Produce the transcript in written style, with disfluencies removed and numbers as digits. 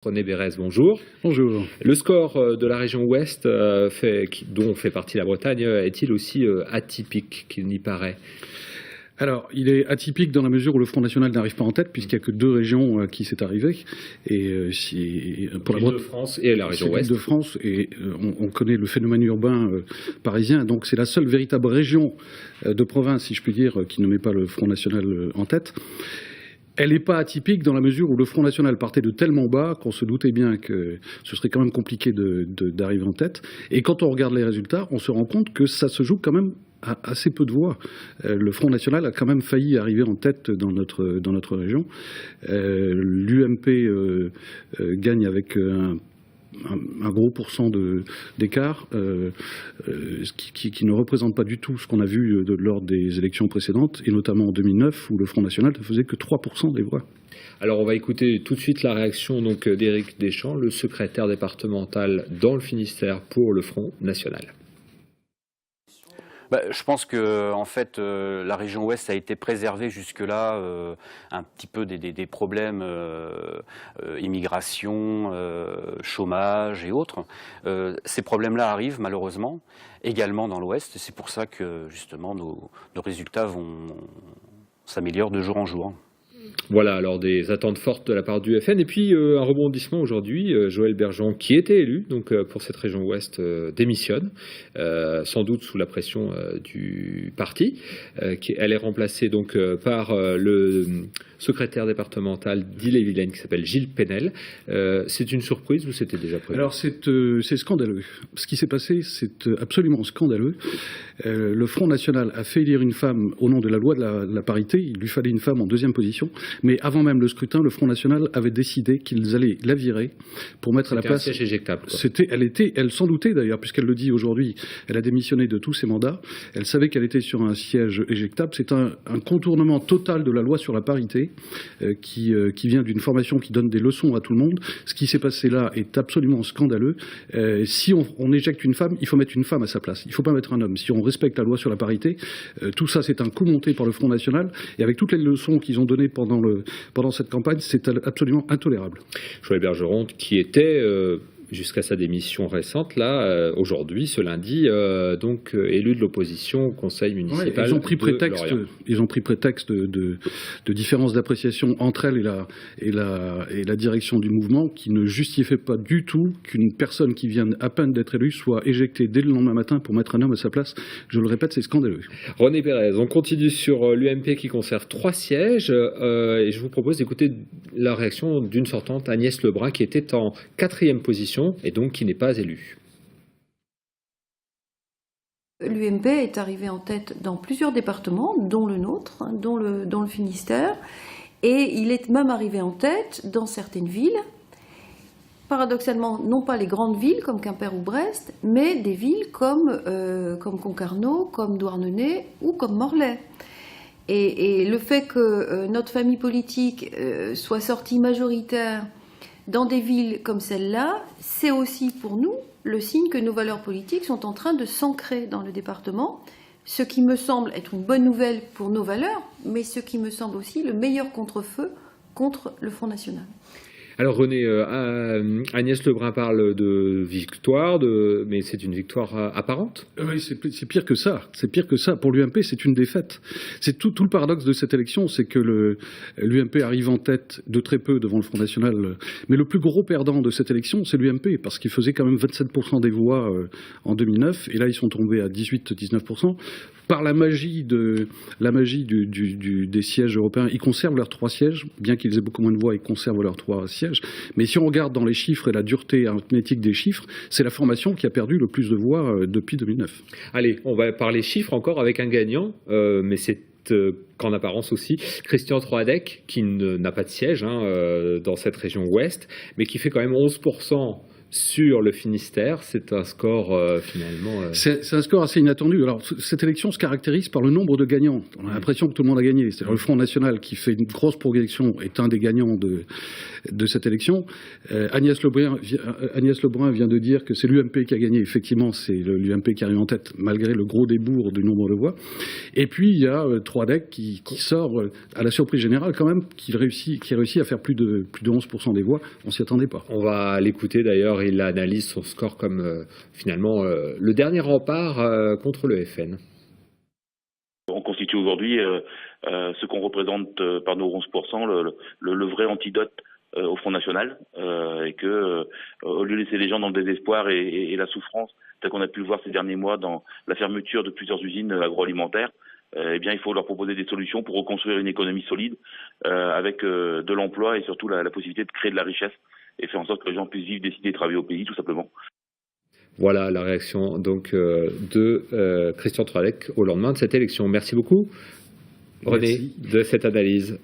René Bérez, bonjour. Bonjour. Le score de la région Ouest, dont fait partie la Bretagne, est-il aussi atypique qu'il n'y paraît ? Alors, il est atypique dans la mesure où le Front National n'arrive pas en tête, puisqu'il n'y a que deux régions qui c'est arrivé. Et pour la L'Île-de-France et la région Ouest. L'Île-de-France, et on connaît le phénomène urbain parisien. Donc, c'est la seule véritable région de province, si je puis dire, qui ne met pas le Front National en tête. Elle n'est pas atypique dans la mesure où le Front National partait de tellement bas qu'on se doutait bien que ce serait quand même compliqué d'arriver en tête. Et quand on regarde les résultats, on se rend compte que ça se joue quand même à assez peu de voix. Le Front National a quand même failli arriver en tête dans notre région. L'UMP gagne avec un gros pourcent d'écart, qui ne représente pas du tout ce qu'on a vu lors des élections précédentes, et notamment en 2009, où le Front National ne faisait que 3% des voix. Alors on va écouter tout de suite la réaction d'Éric Deschamps, le secrétaire départemental dans le Finistère pour le Front National. Je pense que en fait, la région Ouest a été préservée jusque-là un petit peu des problèmes immigration, chômage et autres. Ces problèmes-là arrivent malheureusement également dans l'Ouest. C'est pour ça que justement nos résultats s'améliorent de jour en jour. Voilà, alors des attentes fortes de la part du FN. Et puis un rebondissement aujourd'hui, Joël Bergeron, qui était élu pour cette région Ouest, démissionne, sans doute sous la pression du parti. Elle est remplacée donc par le secrétaire départemental d'Ille-et-Vilaine qui s'appelle Gilles Penel. C'est une surprise ou c'était déjà prévu ? Alors c'est scandaleux. Ce qui s'est passé, c'est absolument scandaleux. Le Front National a fait élire une femme au nom de la loi de la parité. Il lui fallait une femme en deuxième position. Mais avant même le scrutin, le Front National avait décidé qu'ils allaient la virer pour mettre à la place. C'était un siège éjectable. Elle s'en doutait d'ailleurs, puisqu'elle le dit aujourd'hui. Elle a démissionné de tous ses mandats. Elle savait qu'elle était sur un siège éjectable. C'est un contournement total de la loi sur la parité qui vient d'une formation qui donne des leçons à tout le monde. Ce qui s'est passé là est absolument scandaleux. Si on éjecte une femme, il faut mettre une femme à sa place. Il ne faut pas mettre un homme. Si on respecte la loi sur la parité, tout ça c'est un coup monté par le Front National. Et avec toutes les leçons qu'ils ont données pendant cette campagne, c'est absolument intolérable. Joël Bergeron, qui était jusqu'à sa démission récente, là, aujourd'hui, ce lundi, élu de l'opposition au conseil municipal. Ils ont pris prétexte de différences d'appréciation entre elle et la direction du mouvement, qui ne justifiait pas du tout qu'une personne qui vient à peine d'être élue soit éjectée dès le lendemain matin pour mettre un homme à sa place. Je le répète, c'est scandaleux. René Bérez, on continue sur l'UMP qui conserve 3 sièges, et je vous propose d'écouter la réaction d'une sortante, Agnès Lebrun, qui était en 4e position et donc qui n'est pas élu. L'UMP est arrivé en tête dans plusieurs départements, dont le nôtre, dont le Finistère, et il est même arrivé en tête dans certaines villes, paradoxalement non pas les grandes villes comme Quimper ou Brest, mais des villes comme Concarneau, comme Douarnenez ou comme Morlaix. Et le fait que notre famille politique soit sortie majoritaire dans des villes comme celle-là, c'est aussi pour nous le signe que nos valeurs politiques sont en train de s'ancrer dans le département, ce qui me semble être une bonne nouvelle pour nos valeurs, mais ce qui me semble aussi le meilleur contre-feu contre le Front National. Alors René, Agnès Lebrun parle de victoire, mais c'est une victoire apparente ? Oui, c'est pire que ça. C'est pire que ça. Pour l'UMP, c'est une défaite. C'est tout le paradoxe de cette élection, c'est que l'UMP arrive en tête de très peu devant le Front National. Mais le plus gros perdant de cette élection, c'est l'UMP, parce qu'il faisait quand même 27% des voix en 2009, et là ils sont tombés à 18-19%. Par la magie des sièges européens, ils conservent leurs 3 sièges, bien qu'ils aient beaucoup moins de voix, ils conservent leurs 3 sièges. Mais si on regarde dans les chiffres et la dureté arithmétique des chiffres, c'est la formation qui a perdu le plus de voix depuis 2009. Allez, on va parler chiffres encore avec un gagnant, mais c'est qu'en apparence aussi, Christian Troadec, qui n'a pas de siège dans cette région ouest, mais qui fait quand même 11% sur le Finistère. C'est un score finalement... C'est un score assez inattendu. Alors, cette élection se caractérise par le nombre de gagnants. On a l'impression que tout le monde a gagné. C'est-à-dire le Front National, qui fait une grosse progression, est un des gagnants de cette élection. Agnès Lebrun vient de dire que c'est l'UMP qui a gagné. Effectivement, c'est l'UMP qui arrive en tête, malgré le gros débours du nombre de voix. Et puis, il y a Troadec qui sort, à la surprise générale quand même, qui réussit à faire plus de 11% des voix. On s'y attendait pas. On va l'écouter d'ailleurs, il analyse son score comme finalement le dernier rempart contre le FN. On constitue aujourd'hui ce qu'on représente par nos 11%, le vrai antidote au Front National, et que au lieu de laisser les gens dans le désespoir et la souffrance, tel qu'on a pu le voir ces derniers mois dans la fermeture de plusieurs usines agroalimentaires, eh bien, il faut leur proposer des solutions pour reconstruire une économie solide avec de l'emploi et surtout la possibilité de créer de la richesse et faire en sorte que les gens puissent vivre, décider et travailler au pays, tout simplement. Voilà la réaction donc de Christian Troadec au lendemain de cette élection. Merci beaucoup, René, de cette analyse.